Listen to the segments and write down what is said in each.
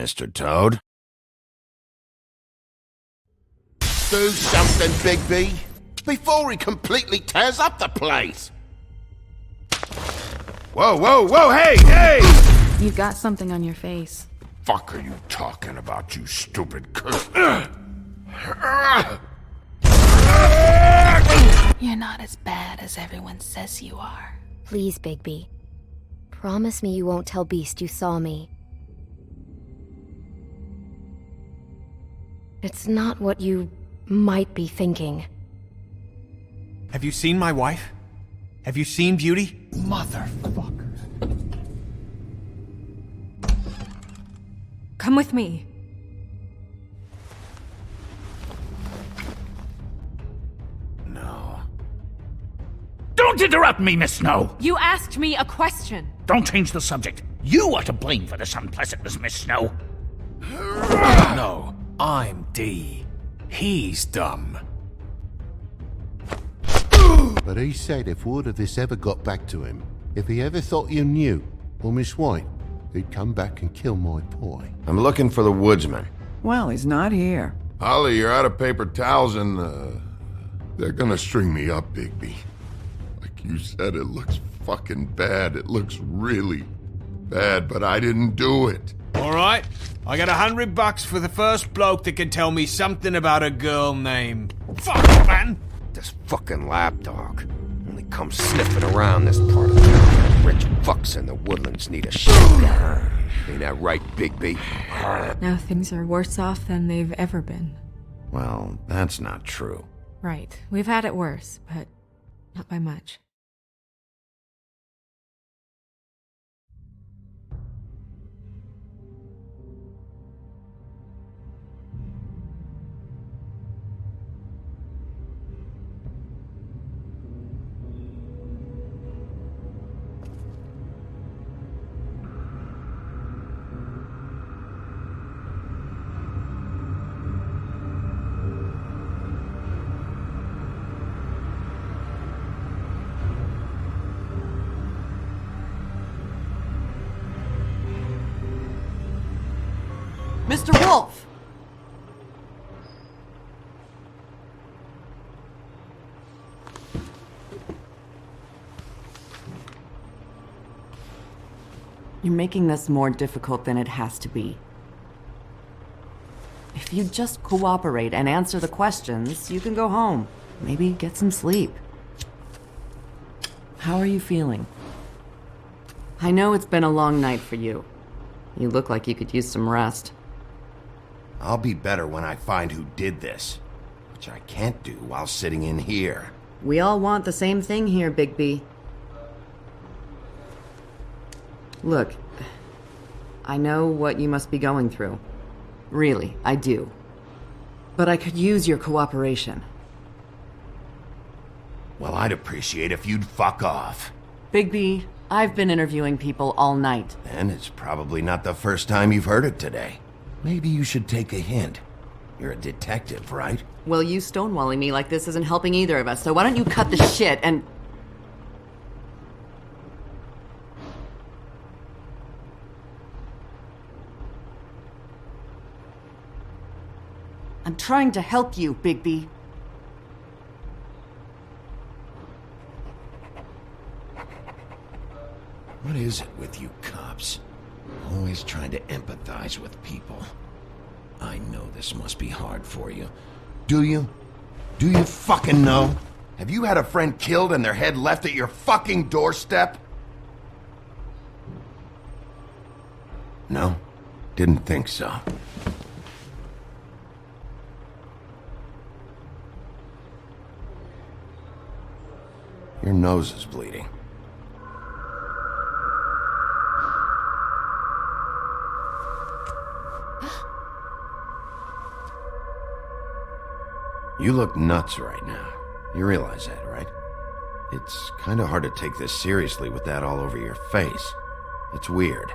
Mr. Toad? Do something, Bigby, before he completely tears up the place! Whoa, whoa, whoa, hey, hey! You've got something on your face. Fuck are you talking about, you stupid cunt? You're not as bad as everyone says you are. Please, Bigby. Promise me you won't tell Beast you saw me. It's not what you might be thinking. Have you seen my wife? Have you seen Beauty? Motherfucker. Come with me. No. Don't interrupt me, Miss Snow! You asked me a question. Don't change the subject. You are to blame for this unpleasantness, Miss Snow. No, I'm D. He's dumb. But he said if word of this ever got back to him, if he ever thought you knew, or Miss White, he'd come back and kill my boy. I'm looking for the woodsman. Well, he's not here. Holly, you're out of paper towels and, they're gonna string me up, Bigby. Like you said, it looks fucking bad. It looks really bad, but I didn't do it. Alright, I got $100 for the first bloke that can tell me something about a girl named... Fuck, man! This fucking lapdog only comes sniffing around this part of town. Rich fucks in the woodlands need a shit. Ain't that right, Bigby? Now things are worse off than they've ever been. Well, that's not true. Right. We've had it worse, but not by much. Mr. Wolf! You're making this more difficult than it has to be. If you just cooperate and answer the questions, you can go home. Maybe get some sleep. How are you feeling? I know it's been a long night for you. You look like you could use some rest. I'll be better when I find who did this, which I can't do while sitting in here. We all want the same thing here, Bigby. Look, I know what you must be going through. Really, I do. But I could use your cooperation. Well, I'd appreciate if you'd fuck off. Bigby, I've been interviewing people all night. And it's probably not the first time you've heard it today. Maybe you should take a hint. You're a detective, right? Well, you stonewalling me like this isn't helping either of us, so why don't you cut the shit and... I'm trying to help you, Bigby. What is it with you cops? Always trying to empathize with people. I know this must be hard for you. Do you? Do you fucking know? Have you had a friend killed and their head left at your fucking doorstep? No? Didn't think so. Your nose is bleeding. You look nuts right now. You realize that, right? It's kind of hard to take this seriously with that all over your face. It's weird.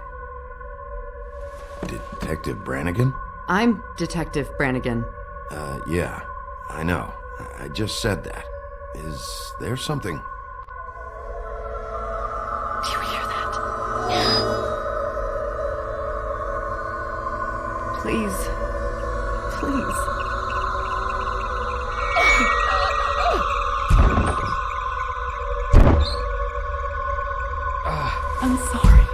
Detective Brannigan? I'm Detective Brannigan. Yeah. I know. I just said that. Is there something... Do you hear that? Please. Please. I'm sorry.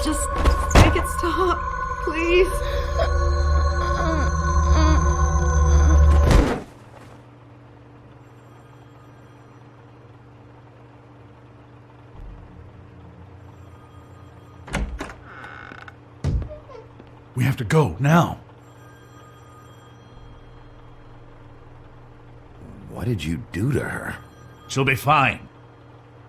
Just make it stop, please. We have to go, now. What did you do to her? She'll be fine.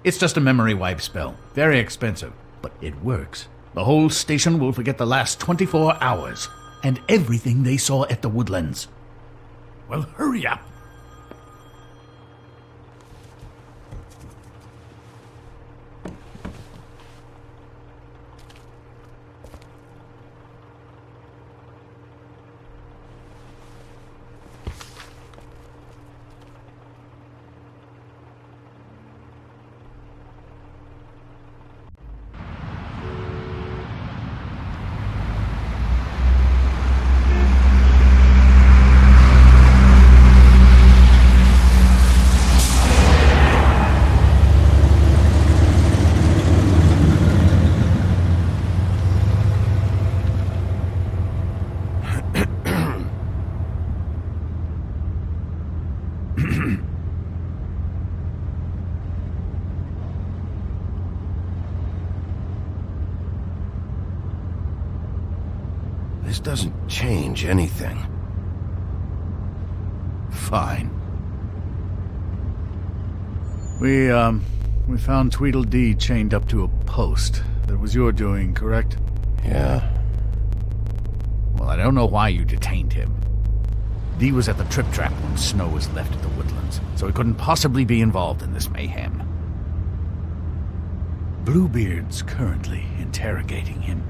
It's just a memory wipe spell. Very expensive, but it works. The whole station will forget the last 24 hours, and everything they saw at the Woodlands. Well, hurry up. This doesn't change anything. Fine. We found Tweedledee chained up to a post. That was your doing, correct? Yeah. Well, I don't know why you detained him. Dee was at the Trip Trap when Snow was left at the Woodlands, so he couldn't possibly be involved in this mayhem. Bluebeard's currently interrogating him,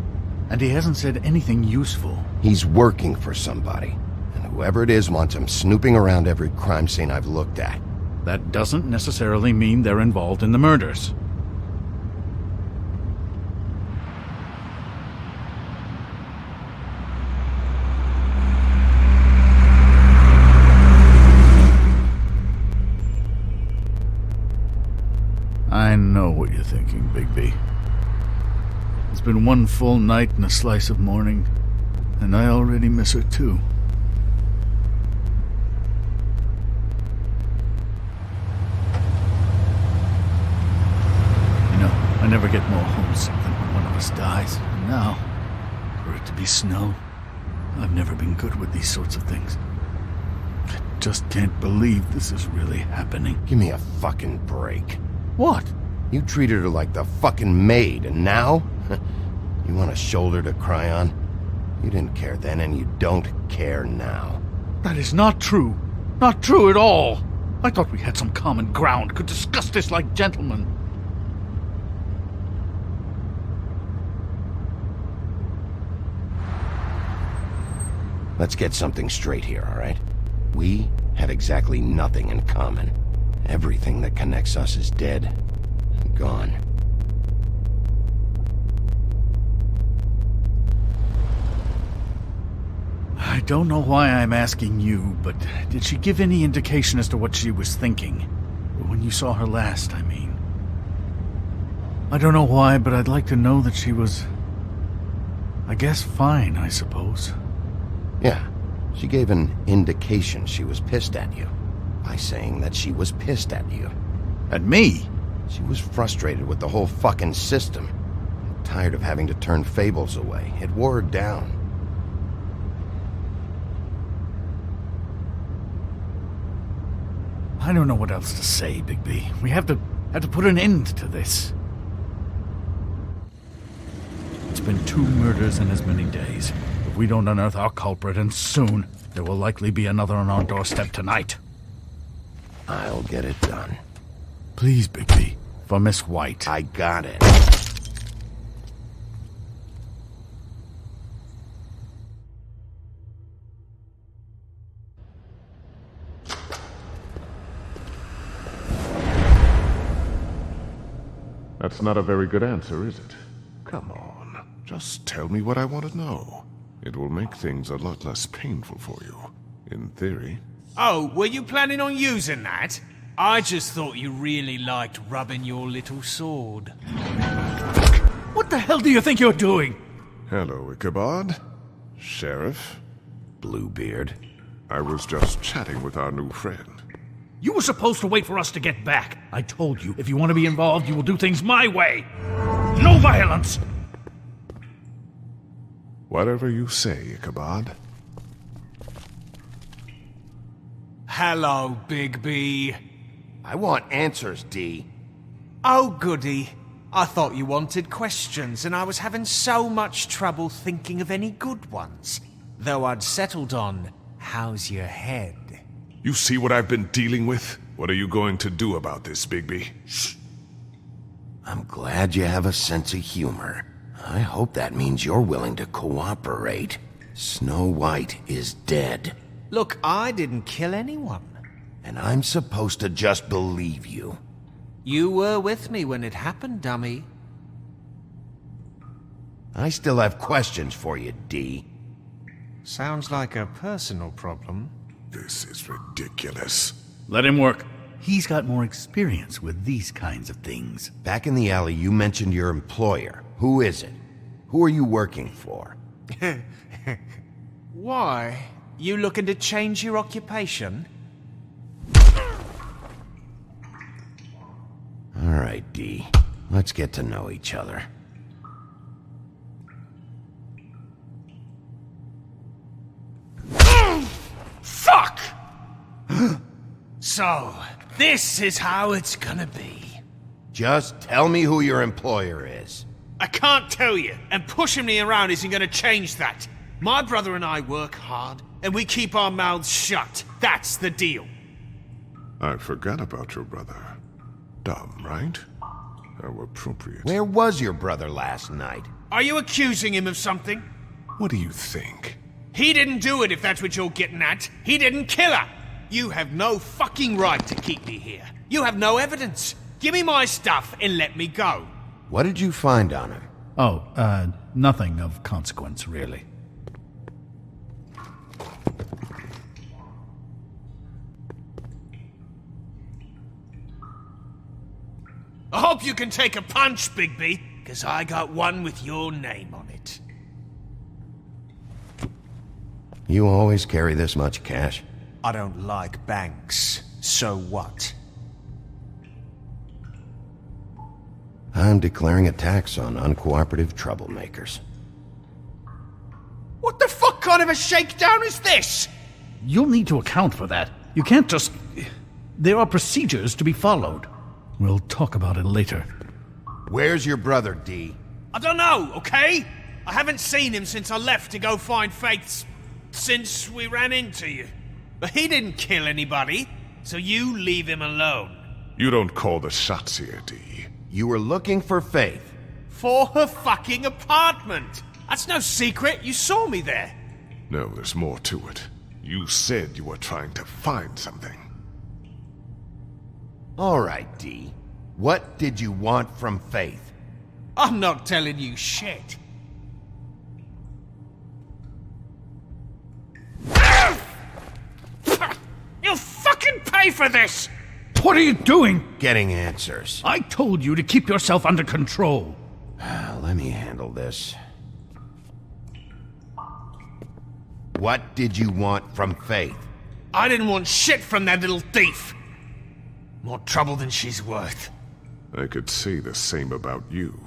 and he hasn't said anything useful. He's working for somebody, and whoever it is wants him snooping around every crime scene I've looked at. That doesn't necessarily mean they're involved in the murders. I know what you're thinking, Bigby. It's been one full night and a slice of morning, and I already miss her too. You know, I never get more homesick than when one of us dies, and now, for it to be Snow, I've never been good with these sorts of things. I just can't believe this is really happening. Give me a fucking break. What? You treated her like the fucking maid, and now? You want a shoulder to cry on? You didn't care then, and you don't care now. That is not true. Not true at all. I thought we had some common ground, could discuss this like gentlemen. Let's get something straight here, all right? We have exactly nothing in common. Everything that connects us is dead and gone. I don't know why I'm asking you, but did she give any indication as to what she was thinking? When you saw her last, I mean. I don't know why, but I'd like to know that she was I guess fine, I suppose. Yeah, she gave an indication she was pissed at you by saying that she was pissed at you. At me? She was frustrated with the whole fucking system. Tired of having to turn Fables away. It wore her down. I don't know what else to say, Bigby. We have to put an end to this. It's been 2 murders in as many days. If we don't unearth our culprit, and soon, there will likely be another on our doorstep tonight. I'll get it done. Please, Bigby. For Miss White. I got it. That's not a very good answer, is it? Come on, just tell me what I want to know. It will make things a lot less painful for you, in theory. Oh, were you planning on using that? I just thought you really liked rubbing your little sword. What the hell do you think you're doing? Hello, Ichabod. Sheriff. Bluebeard. I was just chatting with our new friend. You were supposed to wait for us to get back. I told you, if you want to be involved, you will do things my way. No violence! Whatever you say, Ichabod. Hello, Bigby. I want answers, D. Oh, goody. I thought you wanted questions, and I was having so much trouble thinking of any good ones. Though I'd settled on, how's your head? You see what I've been dealing with? What are you going to do about this, Bigby? Shh. I'm glad you have a sense of humor. I hope that means you're willing to cooperate. Snow White is dead. Look, I didn't kill anyone. And I'm supposed to just believe you. You were with me when it happened, dummy. I still have questions for you, D. Sounds like a personal problem. This is ridiculous. Let him work. He's got more experience with these kinds of things. Back in the alley, you mentioned your employer. Who is it? Who are you working for? Why? You looking to change your occupation? All right, D. Let's get to know each other. Fuck! So, this is how it's gonna be. Just tell me who your employer is. I can't tell you, and pushing me around isn't gonna change that. My brother and I work hard, and we keep our mouths shut. That's the deal. I forgot about your brother. Dumb, right? How appropriate. Where was your brother last night? Are you accusing him of something? What do you think? He didn't do it, if that's what you're getting at. He didn't kill her. You have no fucking right to keep me here. You have no evidence. Give me my stuff and let me go. What did you find on him? Oh, nothing of consequence, really. I hope you can take a punch, Bigby, because I got one with your name on it. You always carry this much cash? I don't like banks. So what? I'm declaring a tax on uncooperative troublemakers. What the fuck kind of a shakedown is this? You'll need to account for that. You can't just... There are procedures to be followed. We'll talk about it later. Where's your brother, D? I don't know, okay? I haven't seen him since I left to go find Faith's... since we ran into you. But he didn't kill anybody, so you leave him alone. You don't call the shots here, D. You were looking for Faith. For her fucking apartment! That's no secret, you saw me there. No, there's more to it. You said you were trying to find something. All right, D. What did you want from Faith? I'm not telling you shit. You'll fucking pay for this! What are you doing? Getting answers. I told you to keep yourself under control. Let me handle this. What did you want from Faith? I didn't want shit from that little thief. More trouble than she's worth. I could say the same about you.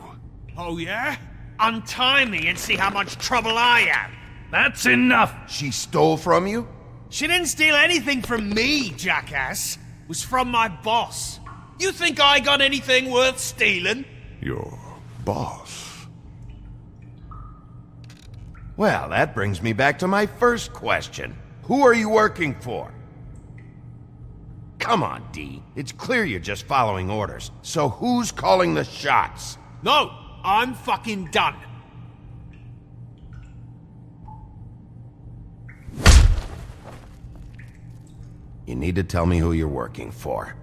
Oh yeah? Untie me and see how much trouble I am. That's enough! She stole from you? She didn't steal anything from me, jackass. It was from my boss. You think I got anything worth stealing? Your boss. Well, that brings me back to my first question. Who are you working for? Come on, D. It's clear you're just following orders. So who's calling the shots? No, I'm fucking done. You need to tell me who you're working for.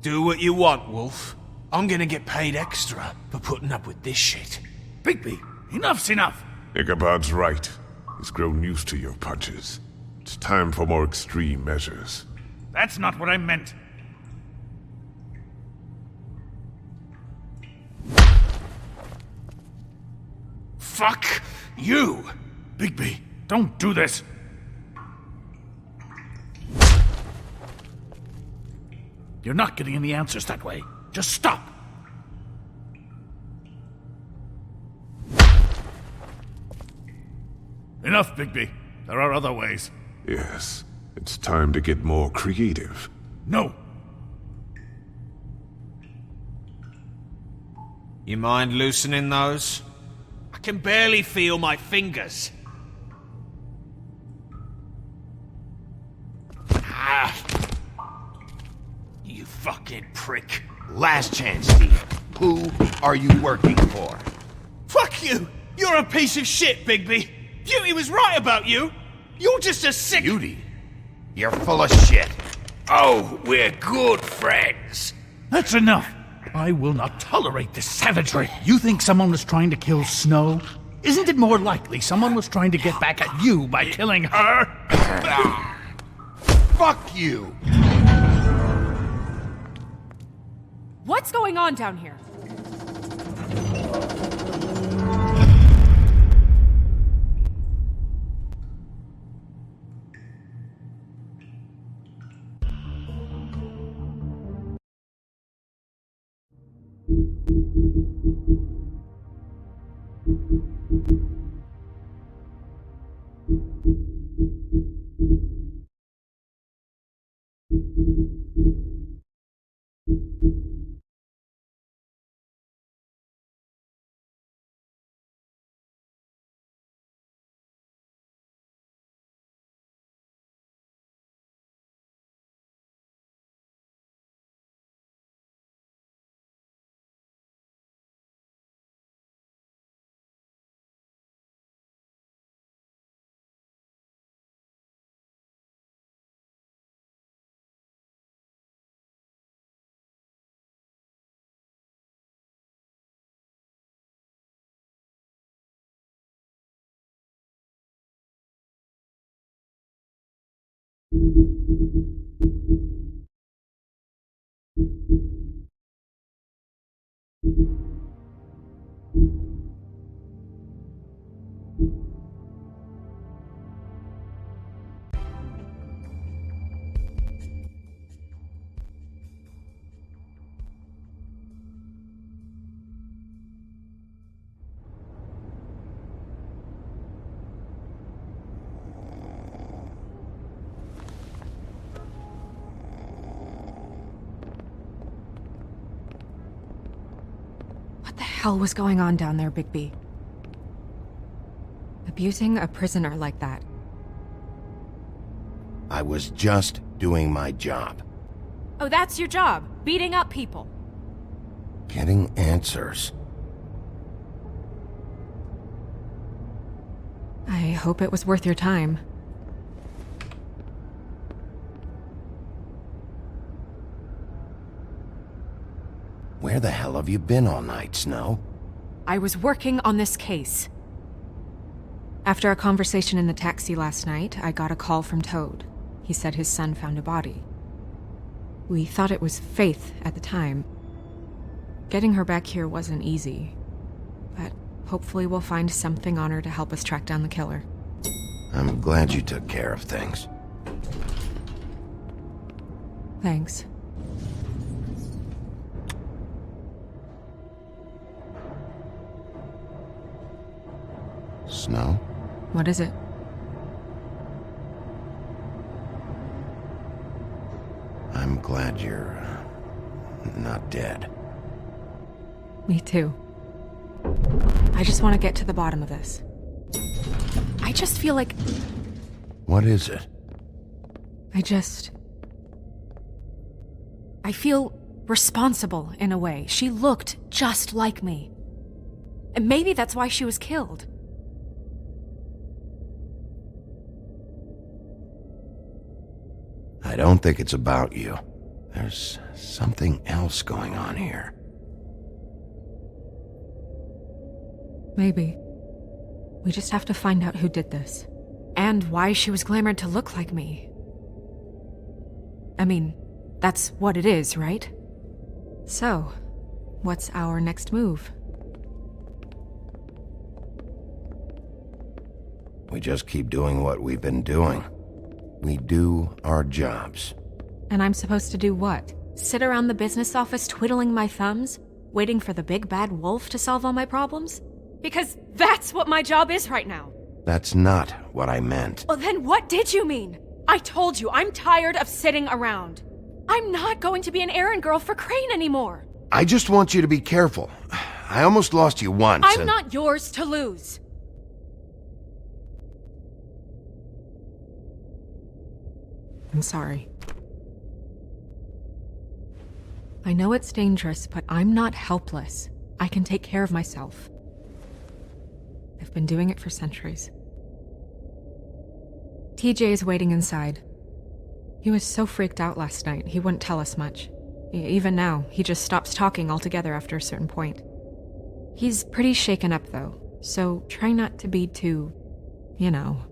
Do what you want, Wolf. I'm gonna get paid extra for putting up with this shit. Bigby, enough's enough! Ichabod's right. He's grown used to your punches. It's time for more extreme measures. That's not what I meant. Fuck you! Bigby, don't do this! You're not getting any answers that way. Just stop! Enough, Bigby. There are other ways. Yes, it's time to get more creative. No! You mind loosening those? I can barely feel my fingers. Ah. You fucking prick. Last chance, Steve. Who are you working for? Fuck you! You're a piece of shit, Bigby! Beauty was right about you! You're just a sick— Beauty? You're full of shit. Oh, we're good friends! That's enough! I will not tolerate this savagery. You think someone was trying to kill Snow? Isn't it more likely someone was trying to get back at you by killing her? Fuck you! What's going on down here? What the hell was going on down there, Bigby? Abusing a prisoner like that. I was just doing my job. Oh, that's your job, beating up people. Getting answers. I hope it was worth your time. Where the hell have you been all night, Snow? I was working on this case. After a conversation in the taxi last night, I got a call from Toad. He said his son found a body. We thought it was Faith at the time. Getting her back here wasn't easy, but hopefully we'll find something on her to help us track down the killer. I'm glad you took care of things. Thanks. Snow? What is it? I'm glad you're not dead. Me too. I just want to get to the bottom of this. I just feel like... What is it? I feel responsible in a way. She looked just like me. And maybe that's why she was killed. I don't think it's about you. There's something else going on here. Maybe. We just have to find out who did this. And why she was glamored to look like me. I mean, that's what it is, right? So, what's our next move? We just keep doing what we've been doing. We do our jobs. And I'm supposed to do what? Sit around the business office twiddling my thumbs, waiting for the big bad wolf to solve all my problems? Because that's what my job is right now. That's not what I meant. Well, then what did you mean? I told you, I'm tired of sitting around. I'm not going to be an errand girl for Crane anymore. I just want you to be careful. I almost lost you once. I'm not yours to lose. I'm sorry. I know it's dangerous, but I'm not helpless. I can take care of myself. I've been doing it for centuries. TJ is waiting inside. He was so freaked out last night, he wouldn't tell us much. Even now, he just stops talking altogether after a certain point. He's pretty shaken up, though, so try not to be too, you know.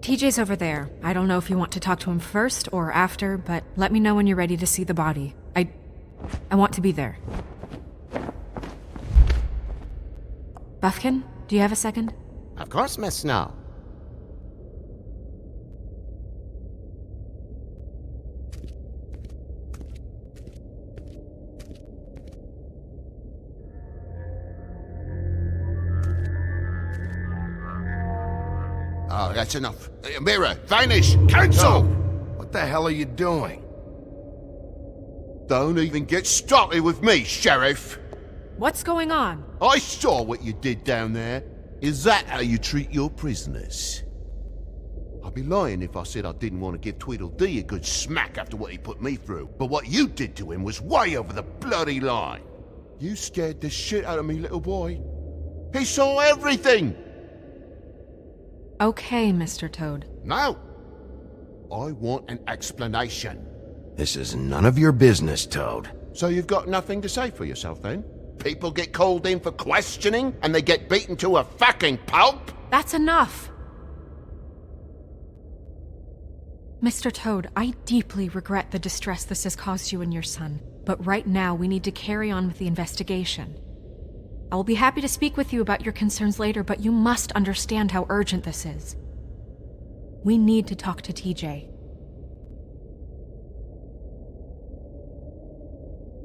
TJ's over there. I don't know if you want to talk to him first or after, but let me know when you're ready to see the body. I want to be there. Buffkin, do you have a second? Of course, Miss Snow. Oh, that's enough. Mira, vanish! Cancel! What the hell are you doing? Don't even get started with me, Sheriff! What's going on? I saw what you did down there. Is that how you treat your prisoners? I'd be lying if I said I didn't want to give Tweedledee a good smack after what he put me through. But what you did to him was way over the bloody line. You scared the shit out of me, little boy. He saw everything! Okay, Mr. Toad. No! I want an explanation. This is none of your business, Toad. So you've got nothing to say for yourself, then? People get called in for questioning, and they get beaten to a fucking pulp? That's enough! Mr. Toad, I deeply regret the distress this has caused you and your son, but right now we need to carry on with the investigation. I will be happy to speak with you about your concerns later, but you must understand how urgent this is. We need to talk to TJ.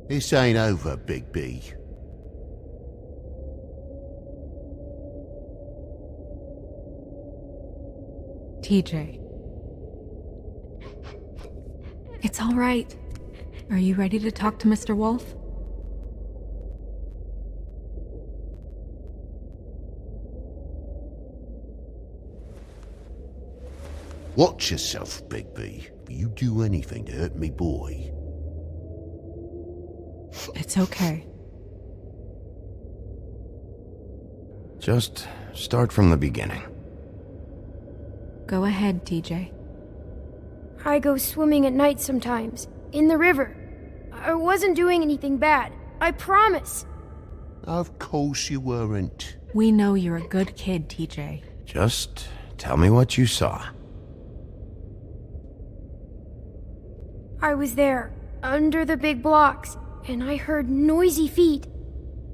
This ain't over, Bigby. TJ. It's all right. Are you ready to talk to Mr. Wolf? Watch yourself, Bigby. If you do anything to hurt me boy. It's okay. Just start from the beginning. Go ahead, TJ. I go swimming at night sometimes, in the river. I wasn't doing anything bad, I promise. Of course you weren't. We know you're a good kid, TJ. Just tell me what you saw. I was there, under the big blocks, and I heard noisy feet.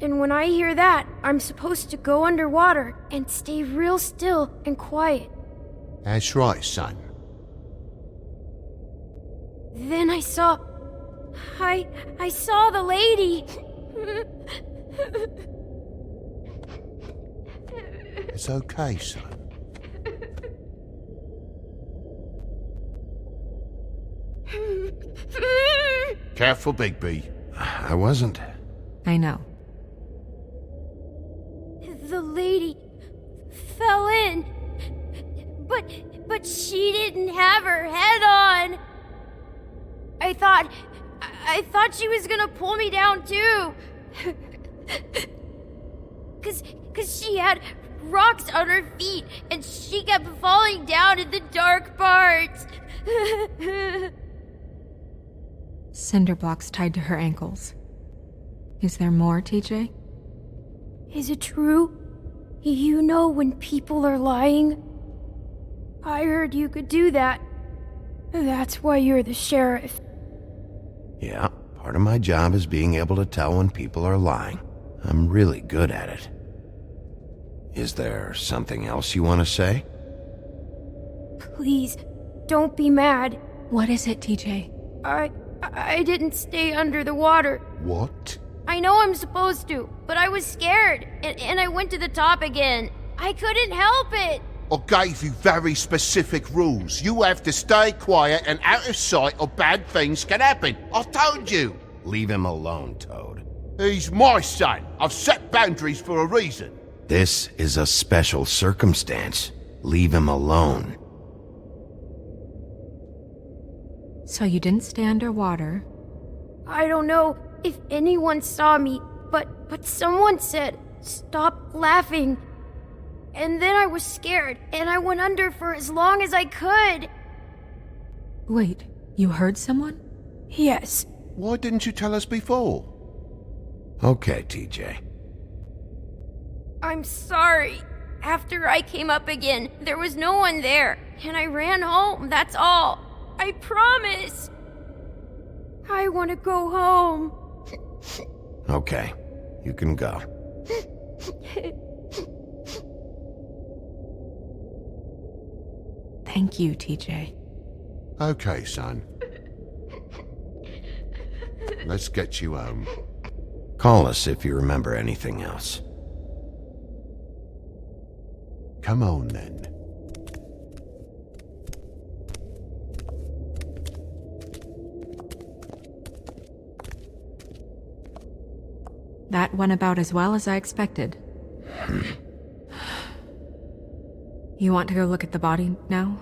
And when I hear that, I'm supposed to go underwater and stay real still and quiet. That's right, son. Then I saw the lady. It's okay, son. Careful, Bigby. I wasn't. I know. The lady fell in. But she didn't have her head on. I thought she was gonna pull me down too. Cause she had rocks on her feet and she kept falling down in the dark parts. Cinder blocks tied to her ankles. Is there more, TJ? Is it true? You know when people are lying? I heard you could do that. That's why you're the sheriff. Yeah, part of my job is being able to tell when people are lying. I'm really good at it. Is there something else you want to say? Please, don't be mad. What is it, TJ? I didn't stay under the water. What? I know I'm supposed to, but I was scared, and I went to the top again. I couldn't help it. I gave you very specific rules. You have to stay quiet and out of sight or bad things can happen. I told you. Leave him alone, Toad. He's my son. I've set boundaries for a reason. This is a special circumstance. Leave him alone. So you didn't stay underwater? I don't know if anyone saw me, but someone said, "Stop laughing." And then I was scared, and I went under for as long as I could. Wait, you heard someone? Yes. Why didn't you tell us before? Okay, TJ. I'm sorry. After I came up again, there was no one there, and I ran home, that's all. I promise. I want to go home. Okay, you can go. Thank you, TJ. Okay, son. Let's get you home. Call us if you remember anything else. Come on, then. That went about as well as I expected. You want to go look at the body now?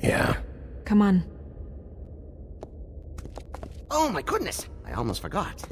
Yeah. Come on. Oh my goodness, I almost forgot.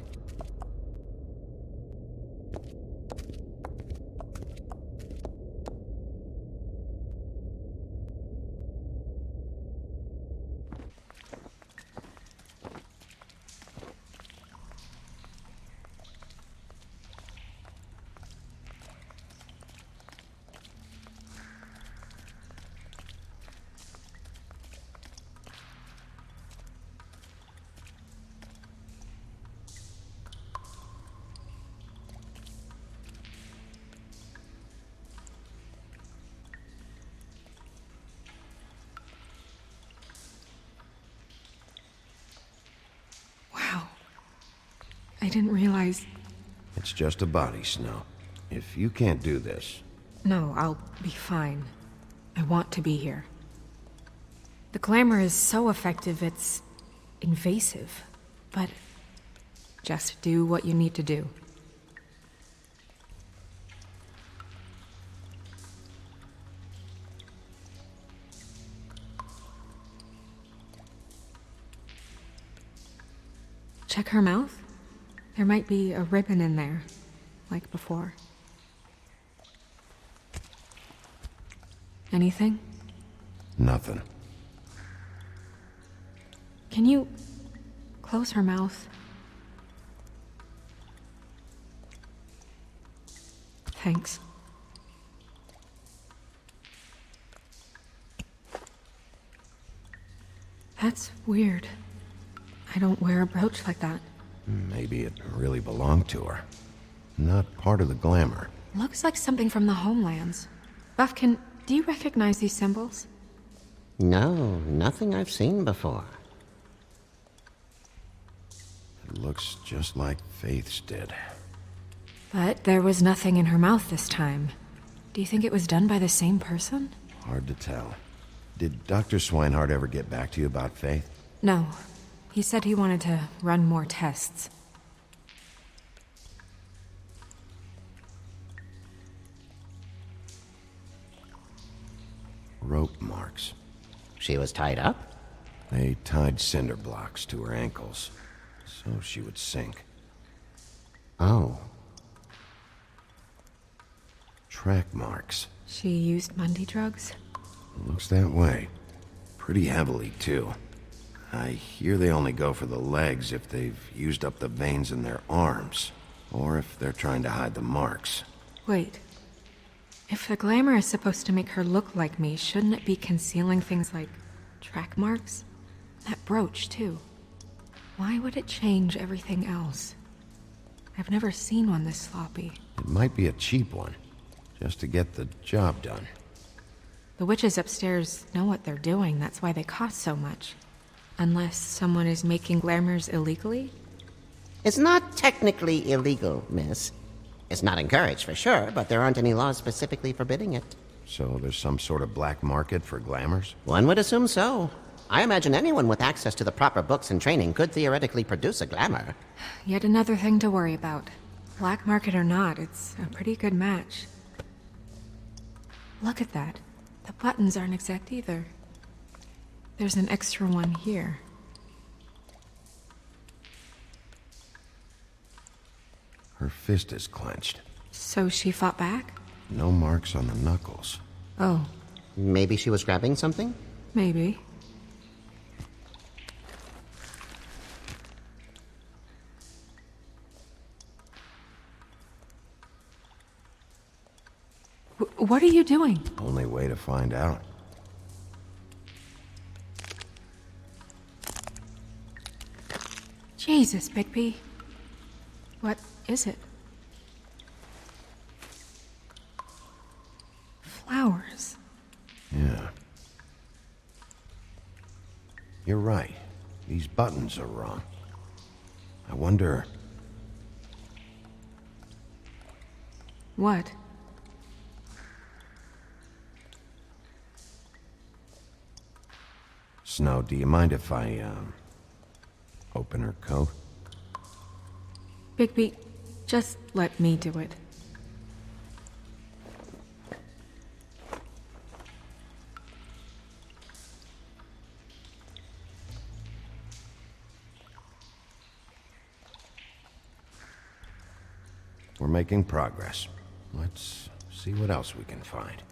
I didn't realize... It's just a body, Snow. If you can't do this... No, I'll be fine. I want to be here. The glamour is so effective, it's invasive. But just do what you need to do. Check her mouth. There might be a ribbon in there, like before. Anything? Nothing. Can you close her mouth? Thanks. That's weird. I don't wear a brooch like that. Maybe it really belonged to her. Not part of the glamour. Looks like something from the homelands. Buffkin, do you recognize these symbols? No, nothing I've seen before. It looks just like Faith's did. But there was nothing in her mouth this time. Do you think it was done by the same person? Hard to tell. Did Dr. Swinehart ever get back to you about Faith? No. He said he wanted to run more tests. Rope marks. She was tied up? They tied cinder blocks to her ankles, so she would sink. Oh. Track marks. She used Mundy drugs? Looks that way. Pretty heavily, too. I hear they only go for the legs if they've used up the veins in their arms, or if they're trying to hide the marks. Wait. If the glamour is supposed to make her look like me, shouldn't it be concealing things like track marks? That brooch, too. Why would it change everything else? I've never seen one this sloppy. It might be a cheap one, just to get the job done. The witches upstairs know what they're doing, that's why they cost so much. Unless someone is making glamours illegally? It's not technically illegal, miss. It's not encouraged for sure, but there aren't any laws specifically forbidding it. So there's some sort of black market for glamours? One would assume so. I imagine anyone with access to the proper books and training could theoretically produce a glamour. Yet another thing to worry about. Black market or not, it's a pretty good match. Look at that. The buttons aren't exact either. There's an extra one here. Her fist is clenched. So she fought back? No marks on the knuckles. Oh. Maybe she was grabbing something? Maybe. What are you doing? Only way to find out. Jesus, Bigby. What is it? Flowers. Yeah. You're right. These buttons are wrong. I wonder... What? Snow, do you mind if I, open her coat? Bigby, just let me do it. We're making progress. Let's see what else we can find.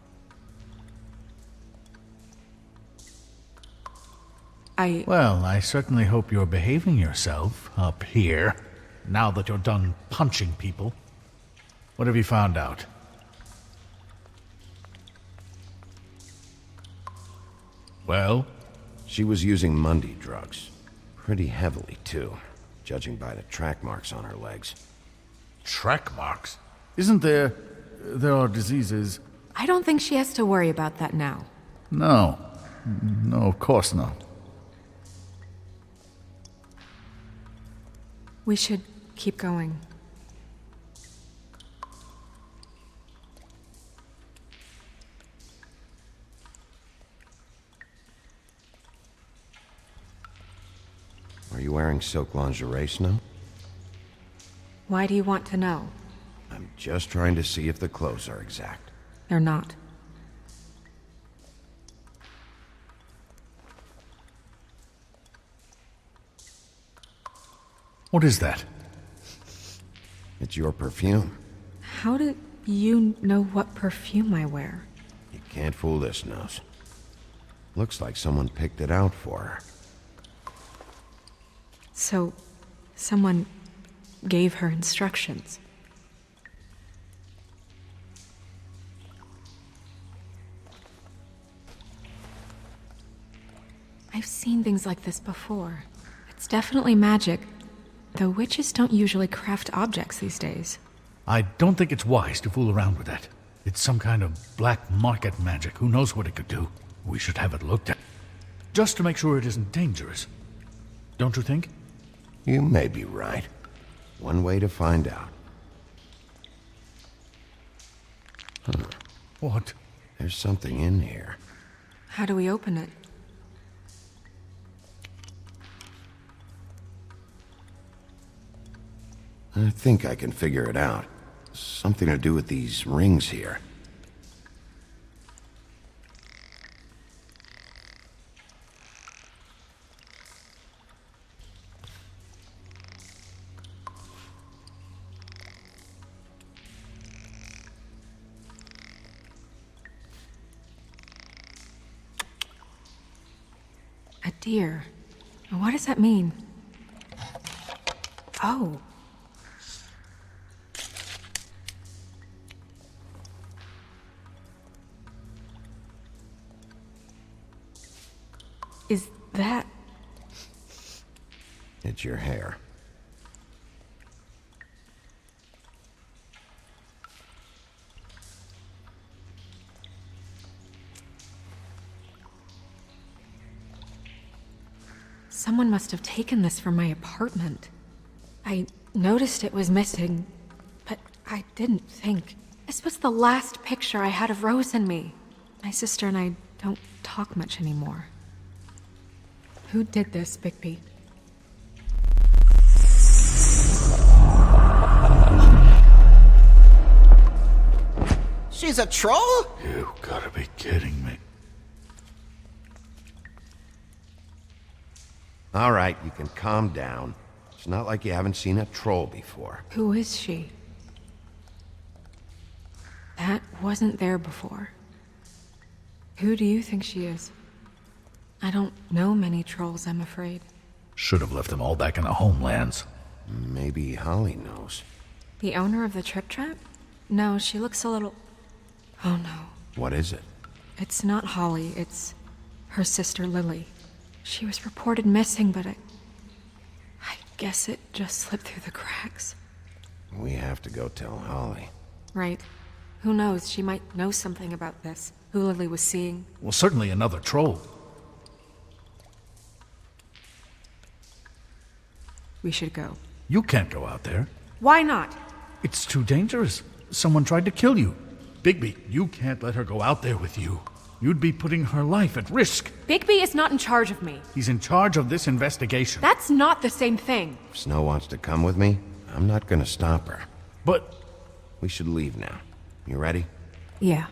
Well, I certainly hope you're behaving yourself up here, now that you're done punching people. What have you found out? Well? She was using Mundy drugs. Pretty heavily, too, judging by the track marks on her legs. Track marks? Isn't there... there are diseases... I don't think she has to worry about that now. No. No, of course not. We should keep going. Are you wearing silk lingerie, Snow? Why do you want to know? I'm just trying to see if the clothes are exact. They're not. What is that? It's your perfume. How do you know what perfume I wear? You Can't fool this nose. Looks like someone picked it out for her. So, someone gave her instructions. I've seen things like this before. It's definitely magic, though witches don't usually craft objects these days. I don't think it's wise to fool around with that. It's some kind of black market magic. Who knows what it could do? We should have it looked at. Just to make sure it isn't dangerous. Don't you think? You may be right. One way to find out. Huh. What? There's something in here. How do we open it? I think I can figure it out. Something to do with these rings here. A deer. What does that mean? Oh. Is that... It's your hair. Someone must have taken this from my apartment. I noticed it was missing, but I didn't think. This was the last picture I had of Rose and me. My sister and I don't talk much anymore. Who did this, Bigby? She's a troll? You gotta be kidding me. All right, you can calm down. It's not like you haven't seen a troll before. Who is she? That wasn't there before. Who do you think she is? I don't know many trolls, I'm afraid. Should have left them all back in the homelands. Maybe Holly knows. The owner of the Trip Trap? No, she looks a little... Oh no. What is it? It's not Holly, it's her sister Lily. She was reported missing, but I guess it just slipped through the cracks. We have to go tell Holly. Right. Who knows, she might know something about this. Who Lily was seeing. Well, certainly another troll. We should go. You can't go out there. Why not? It's too dangerous. Someone tried to kill you. Bigby, you can't let her go out there with you. You'd be putting her life at risk. Bigby is not in charge of me. He's in charge of this investigation. That's not the same thing. If Snow wants to come with me, I'm not gonna stop her. But... We should leave now. You ready? Yeah.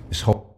This whole